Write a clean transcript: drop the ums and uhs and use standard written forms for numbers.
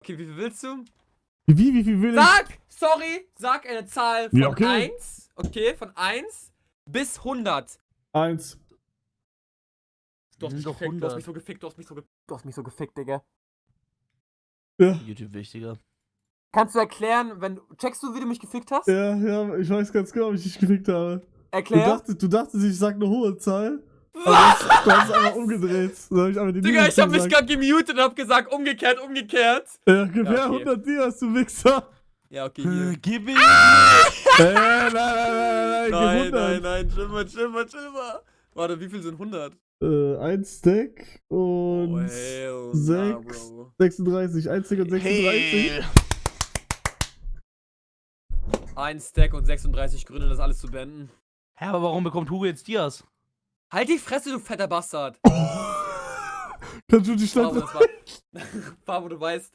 Okay, wie viel willst du? Wie viel will Sag eine Zahl von Ja, okay. 1. Okay, von 1 bis 100. ich? 1. Du hast Nimm mich doch gefickt, 100. du hast mich so gefickt, Digga. Ja. YouTube wichtiger. Kannst du erklären, checkst du, wie du mich gefickt hast? Ja, ich weiß ganz genau, wie ich dich gefickt habe. Erklär. Du dachtest, ich sag eine hohe Zahl. Was? Du hast es einfach umgedreht. Dann hab ich einfach die Digga, Null ich hab mich gesagt. gerade gemutet und hab gesagt, umgekehrt. Ja, ungefähr Ja, okay. 100 Dias, du Wichser. Ja, okay, hier. Gib mir! Nein, Nein, chill mal. Warte, wie viel sind 100? 1 Stack und Oh, hell 6, Bro. 36. 1 Stack und 36. Hey. Ein Stack und 36 Gründe, das alles zu beenden. Hä, aber warum bekommt Hugo jetzt Dias? Halt die Fresse, du fetter Bastard. Kannst du die Fabo, Stadt... das war... Fabo, du weißt,